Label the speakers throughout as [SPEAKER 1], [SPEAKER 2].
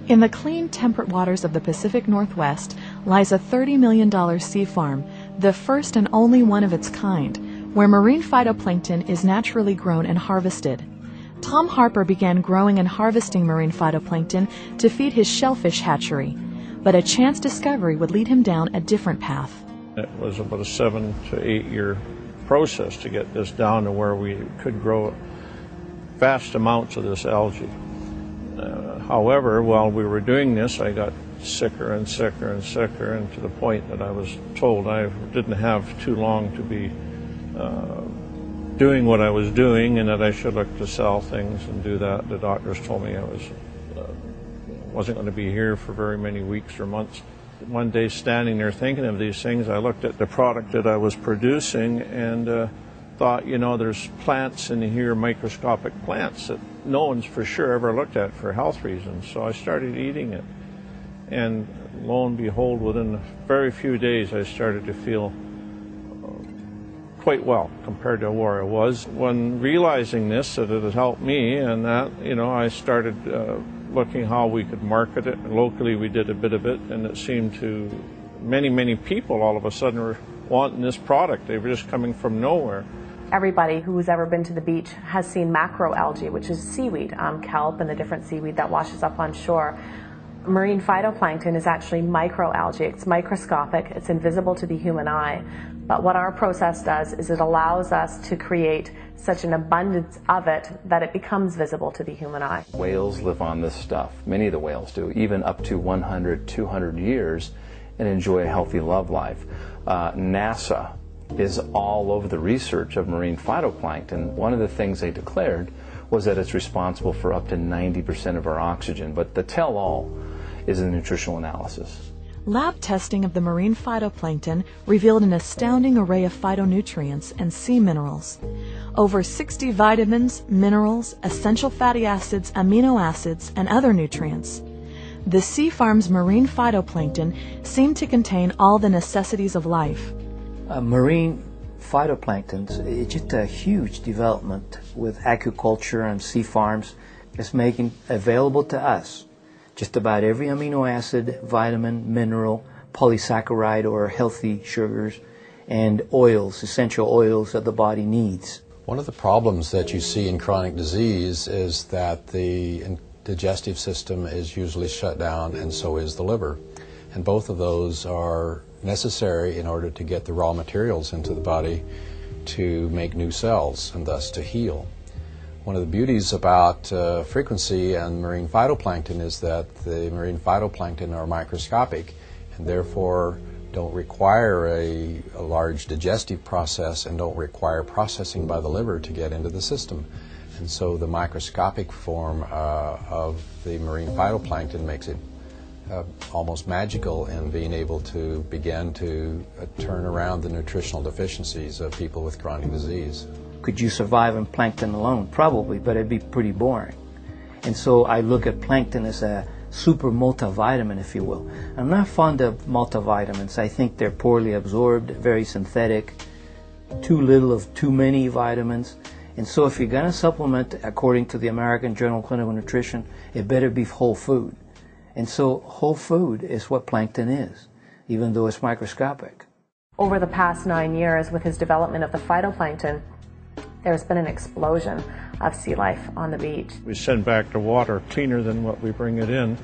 [SPEAKER 1] In the clean, temperate waters of the Pacific Northwest lies a $30 million sea farm, the first and only one of its kind, where marine phytoplankton is naturally grown and harvested. Tom Harper began growing and harvesting marine phytoplankton to feed his shellfish hatchery, but a chance discovery would lead him down a different path.
[SPEAKER 2] It was about a 7 to 8 year process to get this down to where we could grow vast amounts of this algae. However, while we were doing this, I got sicker and sicker and sicker, and to the point that I was told I didn't have too long to be doing what I was doing, and that I should look to sell things and do that. The doctors told me I wasn't going to be here for very many weeks or months. One day, standing there thinking of these things, I looked at the product that I was producing and thought, you know, there's plants in here, microscopic plants, that no one's for sure ever looked at for health reasons. So I started eating it. And lo and behold, within a very few days, I started to feel quite well compared to where I was. When realizing this, that it had helped me, and that, you know, I started looking how we could market it. Locally, we did a bit of it, and it seemed to many people all of a sudden were wanting this product. They were just coming from nowhere.
[SPEAKER 3] Everybody who's ever been to the beach has seen macroalgae, which is seaweed, kelp and the different seaweed that washes up on shore. Marine phytoplankton is actually microalgae. It's microscopic, it's invisible to the human eye. But what our process does is it allows us to create such an abundance of it that it becomes visible to the human eye.
[SPEAKER 4] Whales live on this stuff. Many of the whales do, even up to 100, 200 years, and enjoy a healthy love life. NASA is all over the research of marine phytoplankton. One of the things they declared was that it's responsible for up to 90% of our oxygen, but the tell-all is the nutritional analysis.
[SPEAKER 1] Lab testing of the marine phytoplankton revealed an astounding array of phytonutrients and sea minerals. Over 60 vitamins, minerals, essential fatty acids, amino acids, and other nutrients. The sea farm's marine phytoplankton seemed to contain all the necessities of life.
[SPEAKER 5] Marine phytoplankton is just a huge development with aquaculture and sea farms. It's making available to us just about every amino acid, vitamin, mineral, polysaccharide or healthy sugars, and oils, essential oils that the body needs.
[SPEAKER 6] One of the problems that you see in chronic disease is that the digestive system is usually shut down, and so is the liver. And both of those are necessary in order to get the raw materials into the body to make new cells and thus to heal. One of the beauties about frequency and marine phytoplankton is that the marine phytoplankton are microscopic and therefore don't require a large digestive process and don't require processing by the liver to get into the system. And so the microscopic form of the marine phytoplankton makes it almost magical in being able to begin to turn around the nutritional deficiencies of people with chronic disease.
[SPEAKER 5] Could you survive on plankton alone? Probably, but it'd be pretty boring. And so I look at plankton as a super multivitamin, if you will. I'm not fond of multivitamins. I think they're poorly absorbed, very synthetic, too little of too many vitamins. And so if you're going to supplement, according to the American Journal of Clinical Nutrition, it better be whole food. And so whole food is what plankton is, even though it's microscopic.
[SPEAKER 3] Over the past 9 years, with his development of the phytoplankton, there's been an explosion of sea life on the beach.
[SPEAKER 2] We send back the water cleaner than what we bring it in,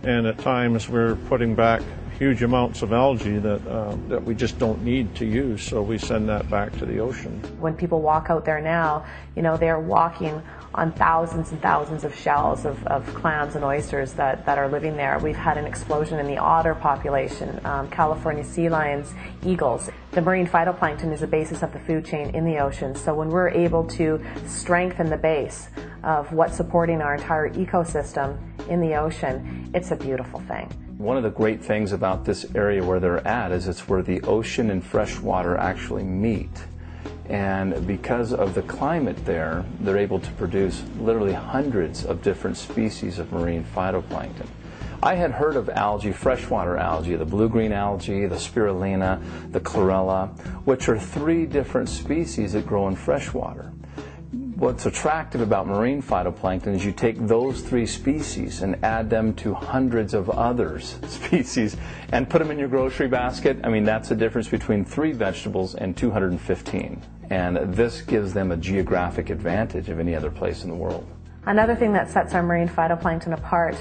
[SPEAKER 2] and at times we're putting back huge amounts of algae that we just don't need to use, so we send that back to the ocean.
[SPEAKER 3] When people walk out there now, you know, they're walking on thousands and thousands of shells of clams and oysters that are living there. We've had an explosion in the otter population, California sea lions, eagles. The marine phytoplankton is the basis of the food chain in the ocean, so when we're able to strengthen the base of what's supporting our entire ecosystem in the ocean, it's a beautiful thing.
[SPEAKER 4] One of the great things about this area where they're at is it's where the ocean and fresh water actually meet. And because of the climate there, they're able to produce literally hundreds of different species of marine phytoplankton. I had heard of algae, freshwater algae, the blue-green algae, the spirulina, the chlorella, which are 3 different species that grow in freshwater. What's attractive about marine phytoplankton is you take those 3 species and add them to hundreds of other species and put them in your grocery basket. I mean, that's the difference between 3 vegetables and 215. And this gives them a geographic advantage of any other place in the world.
[SPEAKER 3] Another thing that sets our marine phytoplankton apart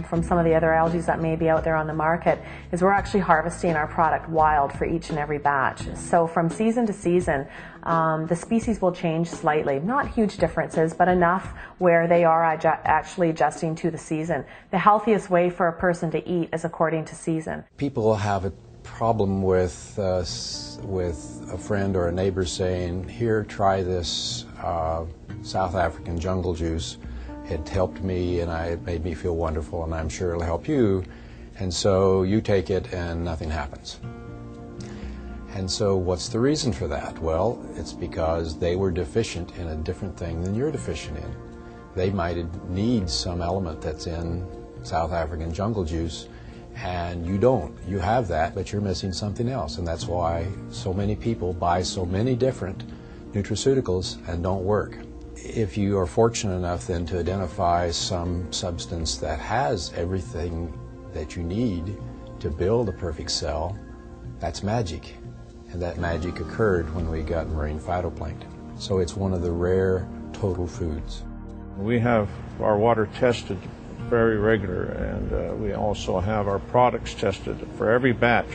[SPEAKER 3] from some of the other algae that may be out there on the market is we're actually harvesting our product wild for each and every batch. So from season to season, the species will change slightly. Not huge differences, but enough where they are actually adjusting to the season. The healthiest way for a person to eat is according to season.
[SPEAKER 6] People have a problem with a friend or a neighbor saying, here, try this South African jungle juice. It helped me and it made me feel wonderful, and I'm sure it'll help you. And so you take it and nothing happens. And so what's the reason for that? Well, it's because they were deficient in a different thing than you're deficient in. They might need some element that's in South African jungle juice, and you don't. You have that, but you're missing something else. And that's why so many people buy so many different nutraceuticals and don't work. If you are fortunate enough then to identify some substance that has everything that you need to build a perfect cell, that's magic. And that magic occurred when we got marine phytoplankton. So it's one of the rare total foods.
[SPEAKER 2] We have our water tested very regular, and we also have our products tested for every batch.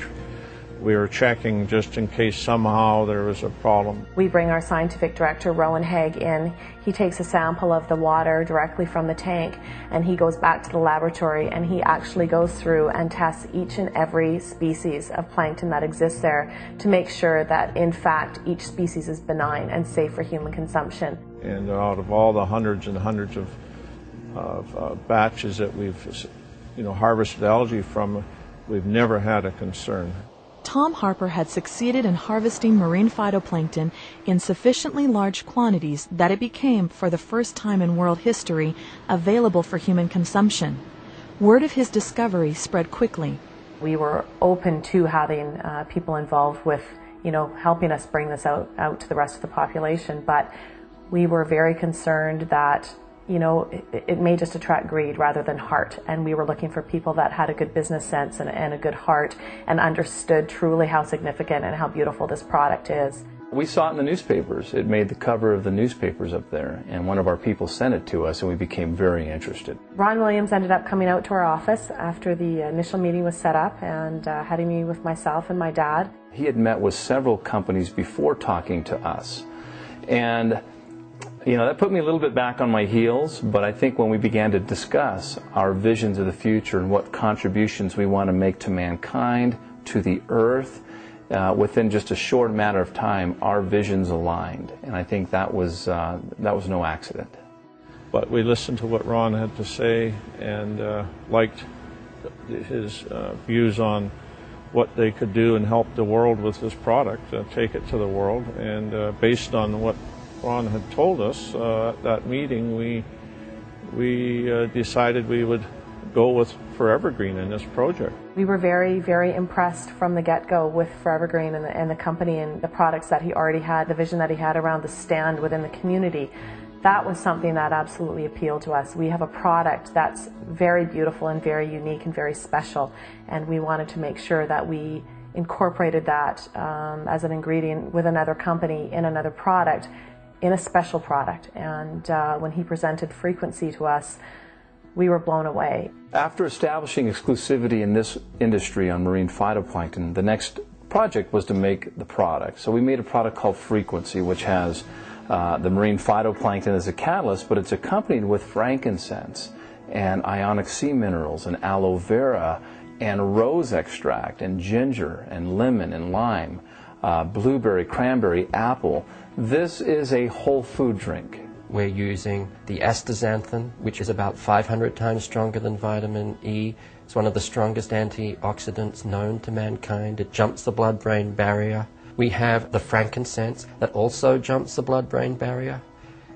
[SPEAKER 2] We are checking just in case somehow there was a problem.
[SPEAKER 3] We bring our scientific director, Rowan Haig, in. He takes a sample of the water directly from the tank, and he goes back to the laboratory, and he actually goes through and tests each and every species of plankton that exists there to make sure that, in fact, each species is benign and safe for human consumption.
[SPEAKER 2] And out of all the hundreds and hundreds of batches that we've harvested algae from, we've never had a concern.
[SPEAKER 1] Tom Harper had succeeded in harvesting marine phytoplankton in sufficiently large quantities that it became, for the first time in world history, available for human consumption. Word of his discovery spread quickly.
[SPEAKER 3] We were open to having people involved with, helping us bring this out to the rest of the population, but we were very concerned that it may just attract greed rather than heart, and we were looking for people that had a good business sense and a good heart and understood truly how significant and how beautiful this product is.
[SPEAKER 4] We saw it in the newspapers. It made the cover of the newspapers up there, and one of our people sent it to us, and we became very interested.
[SPEAKER 3] Ron Williams ended up coming out to our office after the initial meeting was set up and had a meeting with myself and my dad.
[SPEAKER 4] He had met with several companies before talking to us, and that put me a little bit back on my heels, but I think when we began to discuss our visions of the future and what contributions we want to make to mankind, to the earth, within just a short matter of time, our visions aligned. And I think that was no accident.
[SPEAKER 2] But we listened to what Ron had to say and liked his views on what they could do and help the world with this product, take it to the world. And based on what Ron had told us at that meeting, we decided we would go with Forever Green in this project.
[SPEAKER 3] We were very, very impressed from the get-go with Forever Green and the company and the products that he already had, the vision that he had around the stand within the community. That was something that absolutely appealed to us. We have a product that's very beautiful and very unique and very special, and we wanted to make sure that we incorporated that as an ingredient with another company in another product, in a special product. And when he presented Frequency to us, we were blown away.
[SPEAKER 4] After establishing exclusivity in this industry on marine phytoplankton, the next project was to make the product. So we made a product called Frequency, which has the marine phytoplankton as a catalyst, but it's accompanied with frankincense and ionic sea minerals and aloe vera and rose extract and ginger and lemon and lime, blueberry, cranberry, apple. This is a whole food drink.
[SPEAKER 7] We're using the astaxanthin, which is about 500 times stronger than vitamin E. It's one of the strongest antioxidants known to mankind. It jumps the blood-brain barrier. We have the frankincense that also jumps the blood-brain barrier.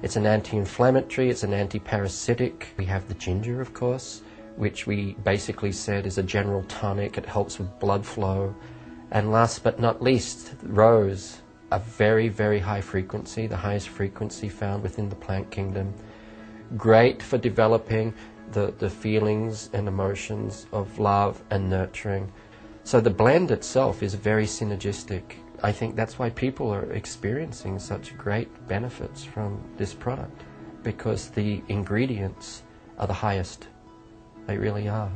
[SPEAKER 7] It's an anti-inflammatory, it's an anti-parasitic. We have the ginger, of course, which we basically said is a general tonic. It helps with blood flow. And last but not least, rose. a very, very high frequency, the highest frequency found within the plant kingdom. Great for developing the feelings and emotions of love and nurturing. So the blend itself is very synergistic. I think that's why people are experiencing such great benefits from this product, because the ingredients are the highest. They really are.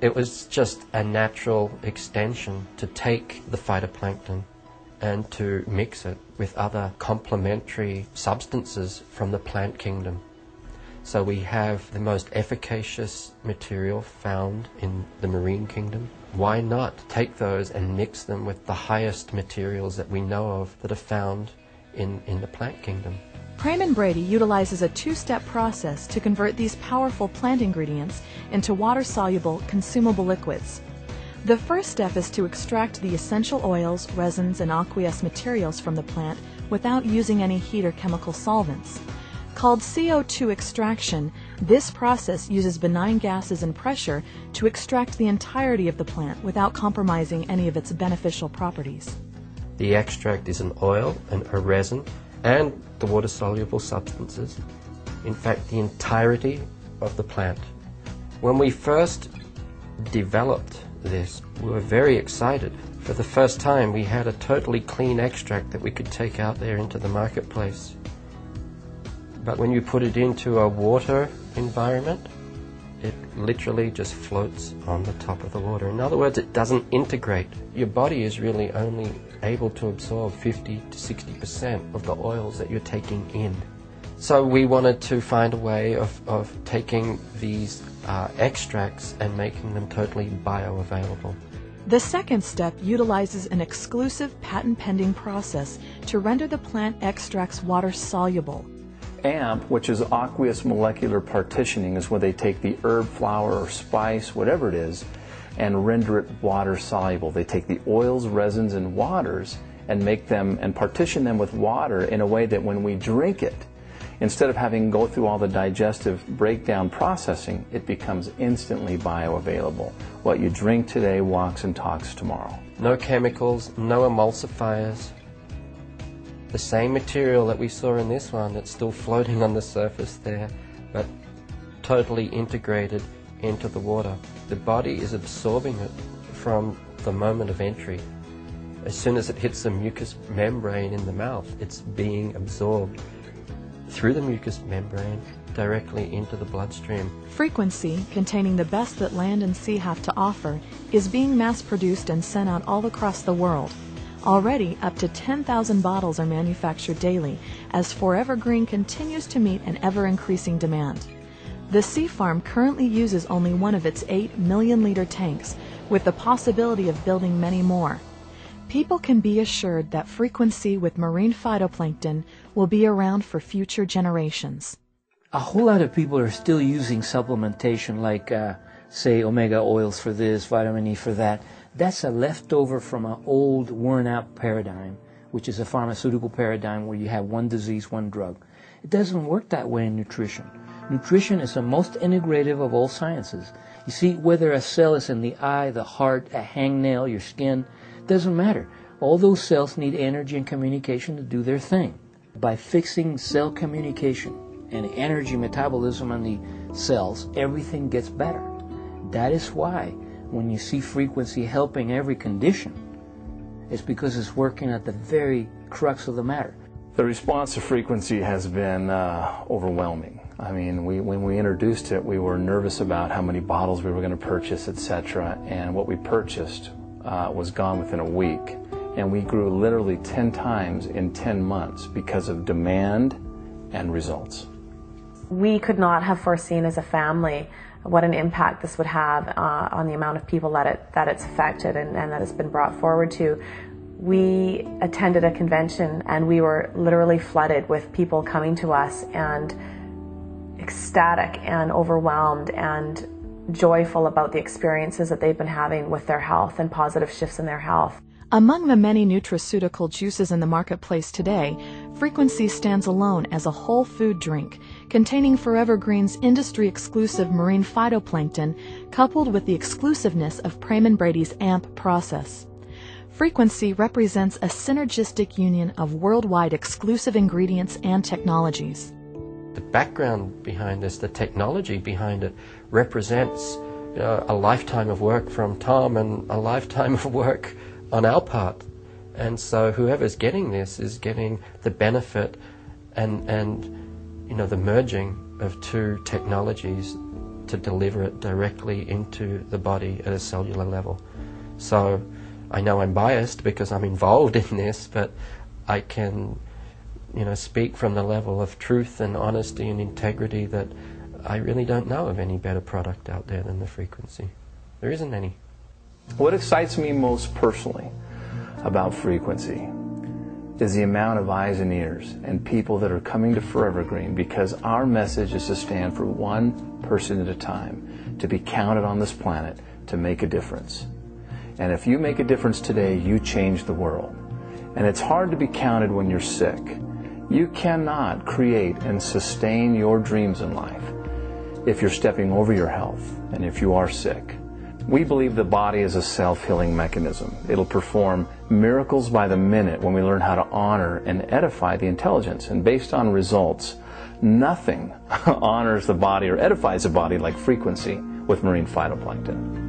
[SPEAKER 7] It was just a natural extension to take the phytoplankton and to mix it with other complementary substances from the plant kingdom. So we have the most efficacious material found in the marine kingdom. Why not take those and mix them with the highest materials that we know of that are found in the plant kingdom?
[SPEAKER 1] Praman Brady utilizes a two-step process to convert these powerful plant ingredients into water-soluble, consumable liquids. The first step is to extract the essential oils, resins, and aqueous materials from the plant without using any heat or chemical solvents. Called CO2 extraction, this process uses benign gases and pressure to extract the entirety of the plant without compromising any of its beneficial properties.
[SPEAKER 7] The extract is an oil and a resin and the water-soluble substances. In fact, the entirety of the plant. When we first developed this, we were very excited. For the first time, we had a totally clean extract that we could take out there into the marketplace. But when you put it into a water environment, it literally just floats on the top of the water. In other words, it doesn't integrate. Your body is really only able to absorb 50 to 60% of the oils that you're taking in. So we wanted to find a way of taking these extracts and making them totally bioavailable.
[SPEAKER 1] The second step utilizes an exclusive patent-pending process to render the plant extracts water-soluble.
[SPEAKER 4] AMP, which is aqueous molecular partitioning, is where they take the herb, flower, or spice, whatever it is, and render it water soluble. They take the oils, resins, and waters and make them and partition them with water in a way that when we drink it, instead of having to go through all the digestive breakdown processing, it becomes instantly bioavailable. What you drink today walks and talks tomorrow.
[SPEAKER 7] No chemicals, no emulsifiers. The same material that we saw in this one that's still floating on the surface there, but totally integrated into the water. The body is absorbing it from the moment of entry. As soon as it hits the mucous membrane in the mouth, it's being absorbed through the mucous membrane directly into the bloodstream.
[SPEAKER 1] Frequency, containing the best that land and sea have to offer, is being mass-produced and sent out all across the world. Already, up to 10,000 bottles are manufactured daily, as Forever Green continues to meet an ever-increasing demand. The Sea Farm currently uses only one of its 8 million-liter tanks, with the possibility of building many more. People can be assured that Frequency with marine phytoplankton will be around for future generations.
[SPEAKER 5] A whole lot of people are still using supplementation like, say, omega oils for this, vitamin E for that. That's a leftover from an old, worn-out paradigm, which is a pharmaceutical paradigm where you have one disease, one drug. It doesn't work that way in nutrition. Nutrition is the most integrative of all sciences. You see, whether a cell is in the eye, the heart, a hangnail, your skin, doesn't matter. All those cells need energy and communication to do their thing. By fixing cell communication and energy metabolism on the cells, everything gets better. That is why when you see Frequency helping every condition, it's because it's working at the very crux of the matter.
[SPEAKER 4] The response to Frequency has been overwhelming. I mean, when we introduced it, we were nervous about how many bottles we were going to purchase, etc. And what we purchased was gone within a week. And we grew literally 10 times in 10 months because of demand and results.
[SPEAKER 3] We could not have foreseen as a family what an impact this would have on the amount of people that it's affected and that it's been brought forward to. We attended a convention and we were literally flooded with people coming to us and ecstatic and overwhelmed and joyful about the experiences that they've been having with their health and positive shifts in their health.
[SPEAKER 1] Among the many nutraceutical juices in the marketplace today, Frequency stands alone as a whole food drink containing Forever Green's industry-exclusive marine phytoplankton coupled with the exclusiveness of Praman Brady's AMP process. Frequency represents a synergistic union of worldwide exclusive ingredients and technologies.
[SPEAKER 7] The background behind this, the technology behind it, represents a lifetime of work from Tom and a lifetime of work on our part. And so whoever's getting this is getting the benefit and the merging of two technologies to deliver it directly into the body at a cellular level. So I know I'm biased because I'm involved in this, but I can speak from the level of truth and honesty and integrity that I really don't know of any better product out there than the frequency. There isn't any.
[SPEAKER 4] What excites me most personally about frequency is the amount of eyes and ears and people that are coming to Forever Green, because our message is to stand for one person at a time, to be counted on this planet to make a difference. And if you make a difference today, you change the world. And it's hard to be counted when you're sick. You cannot create and sustain your dreams in life if you're stepping over your health and if you are sick. We believe the body is a self-healing mechanism. It'll perform miracles by the minute when we learn how to honor and edify the intelligence. And based on results, nothing honors the body or edifies the body like frequency with marine phytoplankton.